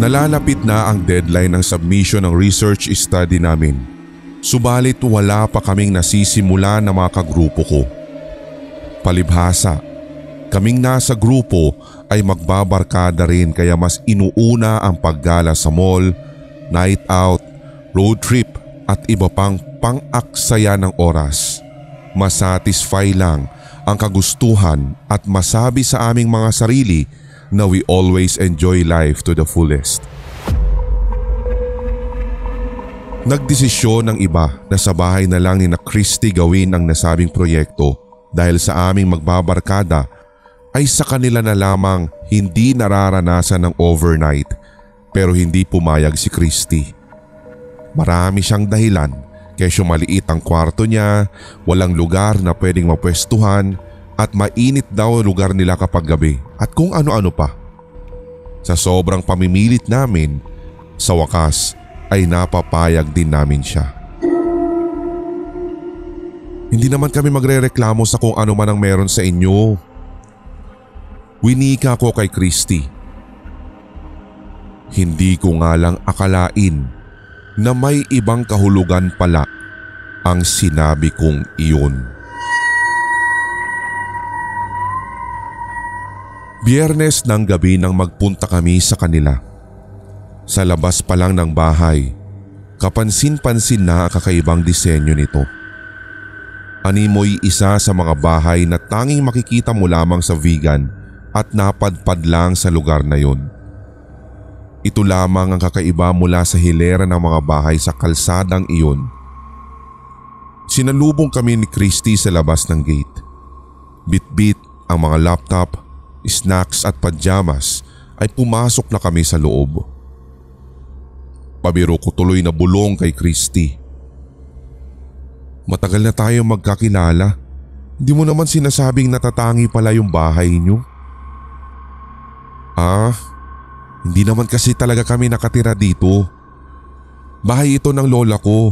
Nalalapit na ang deadline ng submission ng research study namin. Subalit wala pa kaming nasisimula na mga kagrupo ko. Palibhasa, kaming nasa grupo ay magbabarkada rin kaya mas inuuna ang paggala sa mall, night out, road trip at iba pang pang-aksaya ng oras. Masatisfy lang ang kagustuhan at masabi sa aming mga sarili na we always enjoy life to the fullest. Nagdesisyon ng iba na sa bahay na lang ni na Christy gawin ang nasabing proyekto dahil sa aming magbabarkada ay sa kanila na lamang hindi nararanasan ng overnight pero hindi pumayag si Christy. Marami siyang dahilan kesyo maliit ang kwarto niya, walang lugar na pwedeng mapwestuhan at mainit daw ang lugar nila kapag gabi at kung ano-ano pa. Sa sobrang pamimilit namin, sa wakas ay napapayag din namin siya. Hindi naman kami magrereklamo sa kung ano man ang meron sa inyo. Winika ko kay Christy. Hindi ko nga lang akalain na may ibang kahulugan pala ang sinabi kong iyon. Biyernes ng gabi nang magpunta kami sa kanila. Sa labas pa lang ng bahay, kapansin-pansin na ang kakaibang disenyo nito. Animoy isa sa mga bahay na tanging makikita mo lamang sa vegan at napadpad lang sa lugar na yon. Ito lamang ang kakaiba mula sa hilera ng mga bahay sa kalsadang iyon. Sinalubong kami ni Christy sa labas ng gate. Bit-bit ang mga laptop, snacks at pajamas ay pumasok na kami sa loob. Pabiro ko tuloy na bulong kay Christy. Matagal na tayo magkakilala. Hindi mo naman sinasabing natatangi pala yung bahay niyo. Hindi naman kasi talaga kami nakatira dito. Bahay ito ng lola ko.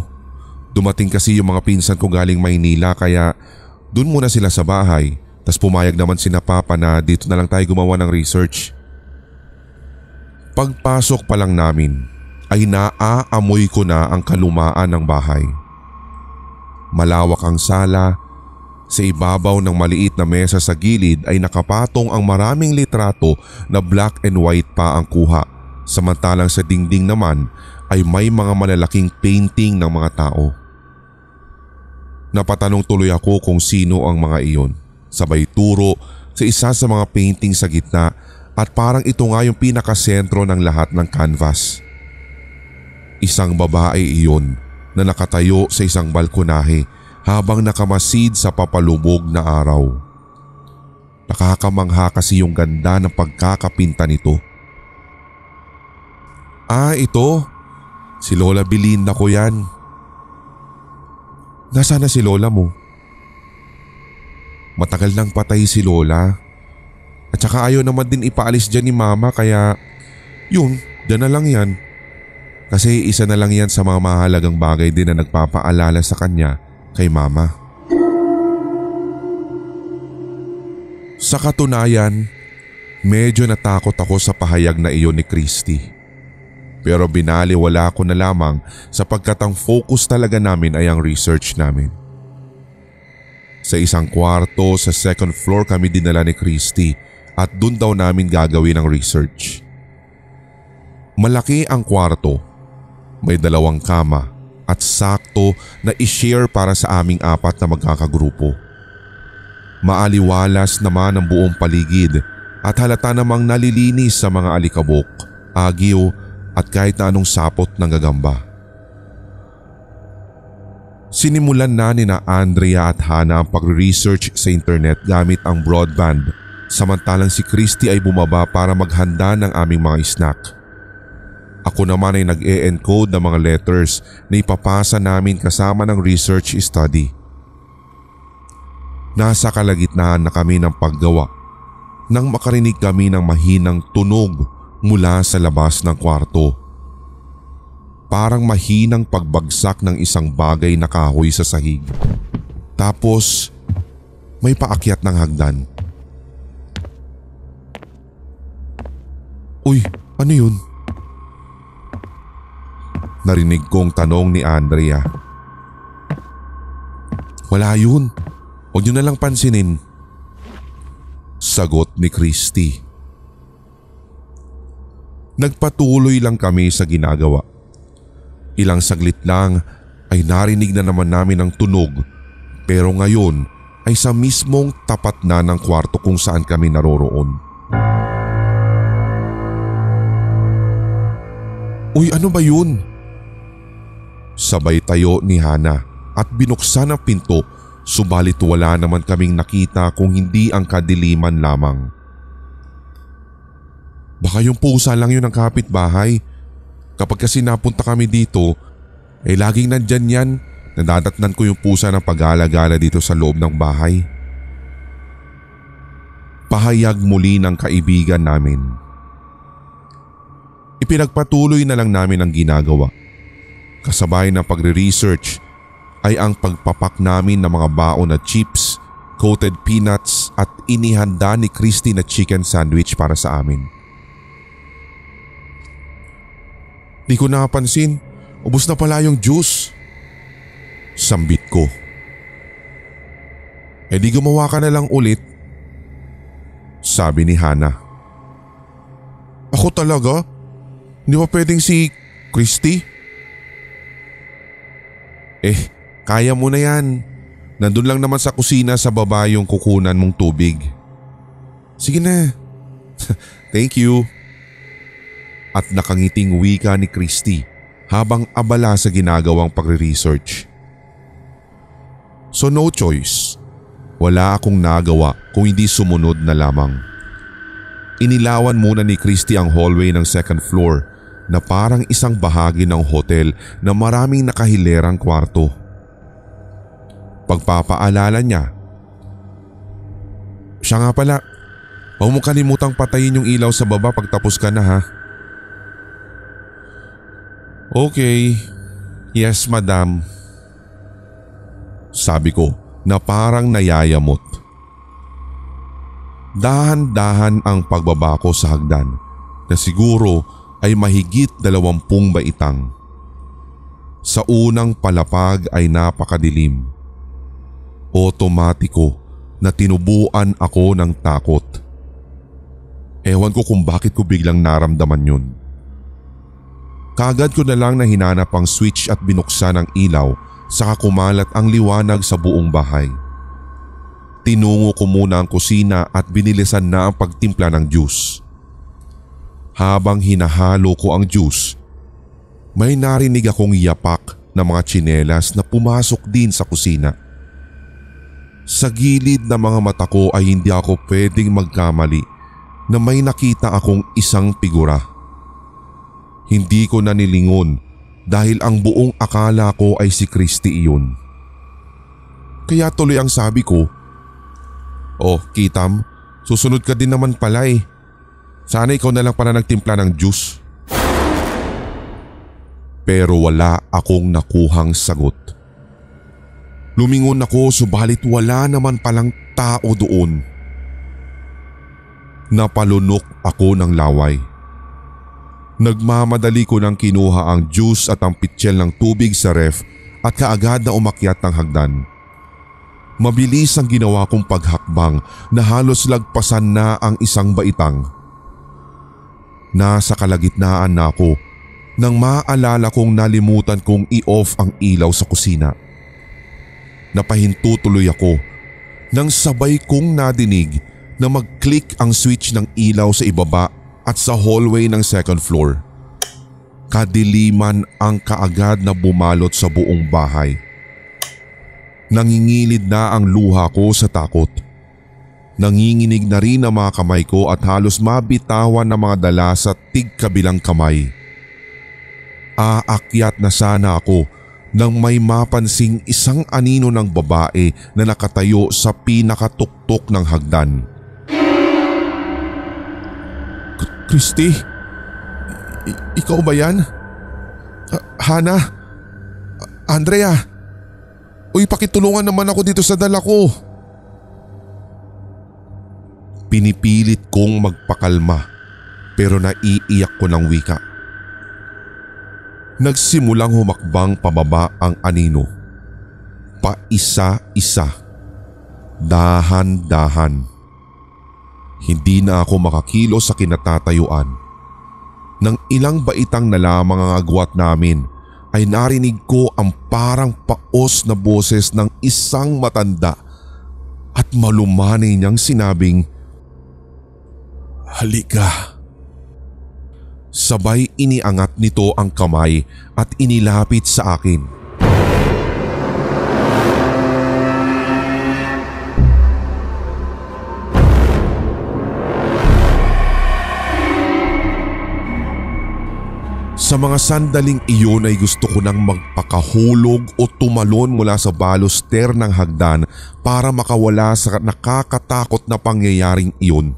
Dumating kasi yung mga pinsan ko galing Maynila kaya dun muna sila sa bahay. Tas pumayag naman sina Papa na dito na lang tayo gumawa ng research. Pagpasok pa lang namin ay naaamoy ko na ang kalumaan ng bahay. Malawak ang sala. Sa ibabaw ng maliit na mesa sa gilid ay nakapatong ang maraming litrato na black and white pa ang kuha. Samantalang sa dingding naman ay may mga malalaking painting ng mga tao. Napatanong tuloy ako kung sino ang mga iyon. Sabay turo sa isa sa mga painting sa gitna at parang ito nga yung pinakasentro ng lahat ng canvas. Isang babae iyon na nakatayo sa isang balkonahe habang nakamasid sa papalubog na araw. Nakakamangha kasi yung ganda ng pagkakapinta nito. Ito. Si Lola Belinda ko yan. Nasaan na si Lola mo? Matagal nang patay si Lola. At saka ayaw naman din ipaalis dyan ni Mama kaya yun, dyan na lang yan. Kasi isa na lang yan sa mga mahalagang bagay din na nagpapaalala sa kanya kay Mama. Sa katunayan, medyo natakot ako sa pahayag na iyon ni Christy. Pero binaliwala ko na lamang sapagkat ang focus talaga namin ay ang research namin. Sa isang kwarto sa second floor kami dinala ni Christy at dun daw namin gagawin ang research. Malaki ang kwarto, may 2 kama at sakto na i-share para sa aming 4 na magkakagrupo. Maaliwalas naman ang buong paligid at halata namang nalilinis sa mga alikabok, agyo at kahit na anong sapot ng gagamba. Sinimulan na ni na Andrea at Hana ang pag-research sa internet gamit ang broadband samantalang si Christy ay bumaba para maghanda ng aming mga snack. Ako naman ay nag-e-encode ng mga letters na ipapasa namin kasama ng research study. Nasa kalagitnaan na kami ng paggawa nang makarinig kami ng mahinang tunog mula sa labas ng kwarto. Parang mahinang pagbagsak ng isang bagay na kahoy sa sahig. Tapos may paakyat ng hagdan. Uy, ano yun? Narinig kong tanong ni Andrea. Wala yun. Huwag niyo na lang pansinin. Sagot ni Christy. Nagpatuloy lang kami sa ginagawa. Ilang saglit lang ay narinig na naman namin ang tunog, pero ngayon ay sa mismong tapat na ng kwarto kung saan kami naroroon. Uy, ano ba yun? Sabay tayo ni Hana at binuksan ang pinto, subalit wala naman kaming nakita kung hindi ang kadiliman lamang. Baka yung pusa lang yun ng kapitbahay. Kapag kasi napunta kami dito, laging nandyan yan. Nadadatnan ko yung pusa ng pag-alagala dito sa loob ng bahay. Pahayag muli ng kaibigan namin. Ipinagpatuloy na lang namin ang ginagawa. Kasabay ng pagre-research ay ang pagpapak namin ng mga baon na chips, coated peanuts at inihanda ni Christy na chicken sandwich para sa amin. Di ko napansin, ubos na pala yung juice. Sambit ko. Di gumawa ka na lang ulit. Sabi ni Hana. Ako talaga? Hindi ba pwedeng si Christy? Kaya mo na yan. Nandun lang naman sa kusina sa baba yung kukunan mong tubig. Sige na. Thank you. At nakangiting wika ni Christy habang abala sa ginagawang pagre-research. So no choice. Wala akong nagawa kung hindi sumunod na lamang. Inilawan muna ni Christy ang hallway ng second floor na parang isang bahagi ng hotel na maraming nakahilerang kwarto. Pagpapaalala niya, siya nga pala, huwag mong kalimutang patayin yung ilaw sa baba pagtapos ka na ha. Okay, yes madam. Sabi ko na parang nayayamot. Dahan-dahan ang pagbaba ko sa hagdan na siguro ay mahigit 20 baitang. Sa unang palapag ay napakadilim. Otomatiko na tinubuan ako ng takot. Ewan ko kung bakit ko biglang naramdaman yun. Kaagad ko na lang na hinanap ang switch at binuksan ang ilaw, saka kumalat ang liwanag sa buong bahay. Tinungo ko muna ang kusina at binilisan na ang pagtimpla ng juice. Habang hinahalo ko ang juice, may narinig akong yapak na mga tsinelas na pumasok din sa kusina. Sa gilid ng mga mata ko ay hindi ako pwedeng magkamali na may nakita akong isang figura. Hindi ko na nilingon dahil ang buong akala ko ay si Christy iyon. Kaya tuloy ang sabi ko, "Oh, Kitam, susunod ka din naman pala eh. Sana ikaw na lang pala nagtimpla ng juice." Pero wala akong nakuhang sagot. Lumingon ako subalit wala naman palang tao doon. Napalunok ako ng laway. Nagmamadali ko nang kinuha ang juice at ang pitsyel ng tubig sa ref at kaagad na umakyat ng hagdan. Mabilis ang ginawa kong paghakbang na halos lagpasan na ang isang baitang. Nasa kalagitnaan na ako nang maalala kong nalimutan kong i-off ang ilaw sa kusina. Napahinto tuloy ako nang sabay kong nadinig na mag-click ang switch ng ilaw sa ibaba at sa hallway ng second floor. Kadiliman ang kaagad na bumalot sa buong bahay. Nangingilid na ang luha ko sa takot. Nanginginig na rin ang mga kamay ko at halos mabitawan ng mga dala sa tigkabilang kamay. Aakyat na sana ako nang may mapansing isang anino ng babae na nakatayo sa pinakatuktok ng hagdan. Christy? Ikaw ba yan? Hana? Andrea? Uy, pakitulungan naman ako dito sa dala ko. Pinipilit kong magpakalma pero naiiyak ko ng wika. Nagsimulang humakbang pababa ang anino. Paisa-isa. Dahan-dahan. Hindi na ako makakilos sa kinatatayuan. Nang ilang baitang na lamang ang agwat namin ay narinig ko ang parang paos na boses ng isang matanda at malumanay niyang sinabing, "Halika." Sabay iniangat nito ang kamay at inilapit sa akin. Sa mga sandaling iyon ay gusto ko nang magpakahulog o tumalon mula sa baluster ng hagdan para makawala sa nakakatakot na pangyayaring iyon.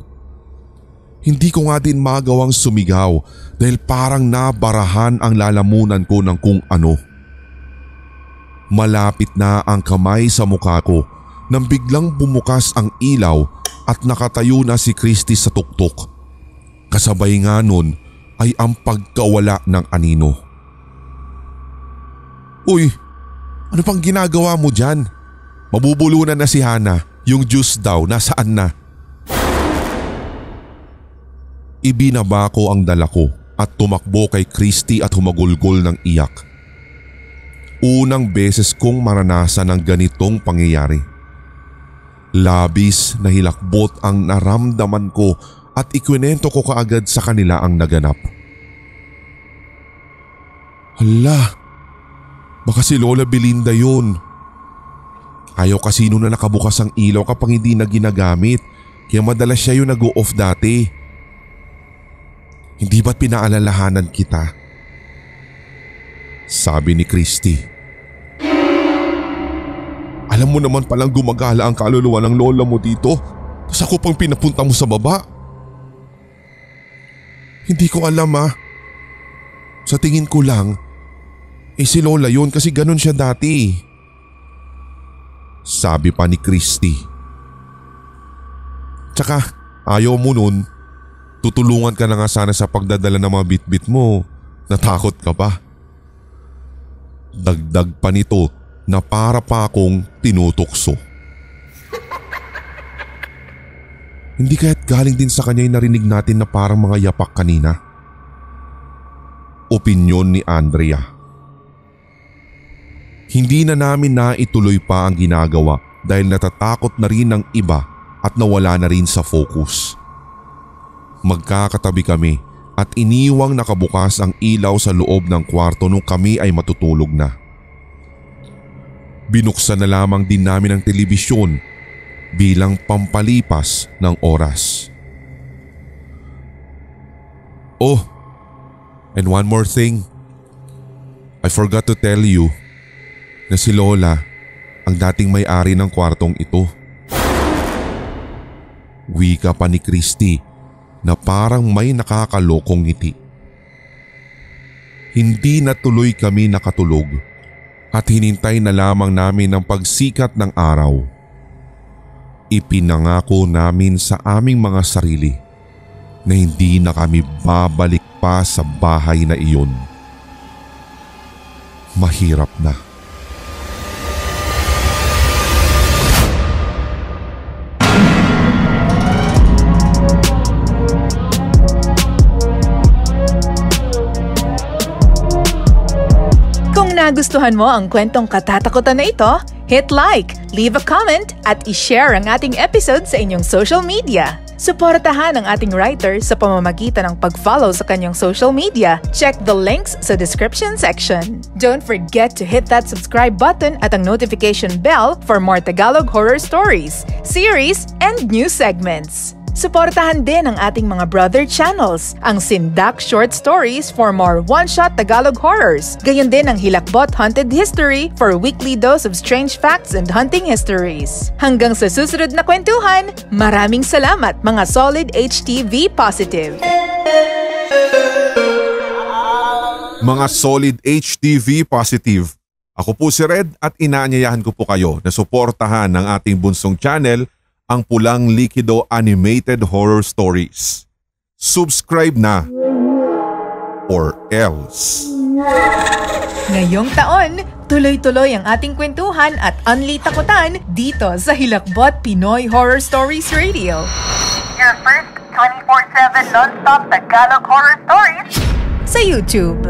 Hindi ko nga din magawang sumigaw dahil parang nabarahan ang lalamunan ko ng kung ano. Malapit na ang kamay sa mukha ko nang biglang bumukas ang ilaw at nakatayo na si Christy sa tuktok. Kasabay nga nun ay ang pagkawala ng anino. "Uy, ano pang ginagawa mo dyan? Mabubulunan na si Hana. Yung juice daw, nasaan na?" Ibinaba ko ang dala ko at tumakbo kay Christy at humagulgol ng iyak. Unang beses kong maranasan ang ganitong pangyayari. Labis na hilakbot ang naramdaman ko at ikwinento ko kaagad sa kanila ang naganap. "Hala, baka si Lola Belinda yun. Ayaw kasi na nakabukas ang ilaw kapag hindi na ginagamit, kaya madalas siya yung nag-o-off dati. Hindi ba't pinaalalahanan kita?" Sabi ni Christy. "Alam mo naman palang gumagala ang kaluluwa ng lola mo dito, tapos ako pang pinapunta mo sa baba." "Hindi ko alam Sa tingin ko lang, si Lola yun kasi ganun siya dati." Sabi pa ni Christy. "Tsaka ayaw mo nun, tutulungan ka na nga sana sa pagdadala ng mga bitbit mo. Natakot ka pa." Dagdag pa nito na para pa akong tinutukso. Hindi kaya't galing din sa kanya yung narinig natin na parang mga yapak kanina? Opinyon ni Andrea. Hindi na namin naituloy pa ang ginagawa dahil natatakot na rin ng iba at nawala na rin sa focus. Magkakatabi kami at iniwang nakabukas ang ilaw sa loob ng kwarto nung kami ay matutulog na. Binuksan na lamang din namin ang telebisyon bilang pampalipas ng oras. Oh, and one more thing. I forgot to tell you na si Lola ang dating may-ari ng kwartong ito. Wika pa ni Christy na parang may nakakalokong ngiti. Hindi na tuloy kami nakatulog at hinintay na lamang namin ang pagsikat ng araw. Ipinangako namin sa aming mga sarili na hindi na kami babalik pa sa bahay na iyon. Mahirap na. Kung nagustuhan mo ang kwentong katatakutan na ito, hit like, leave a comment at i-share ang ating episode sa inyong social media. Suportahan ang ating writer sa pamamagitan ng pag-follow sa kanyang social media. Check the links sa description section. Don't forget to hit that subscribe button at ang notification bell for more Tagalog horror stories, series, and new segments. Suportahan din ang ating mga brother channels, ang Sindak Short Stories for more one-shot Tagalog horrors. Gayon din ang Hilakbot Haunted History for weekly dose of strange facts and hunting histories. Hanggang sa susunod na kwentuhan, maraming salamat mga Solid HTV Positive. Mga Solid HTV Positive, ako po si Red at inaanyayahan ko po kayo na suportahan ng ating bunsong channel, ang Pulang Likido Animated Horror Stories. Subscribe na! or else. Ngayong taon, tuloy-tuloy ang ating kwentuhan at unli takutan dito sa Hilakbot Pinoy Horror Stories Radio. Your first 24/7 non-stop Tagalog horror stories Sa YouTube.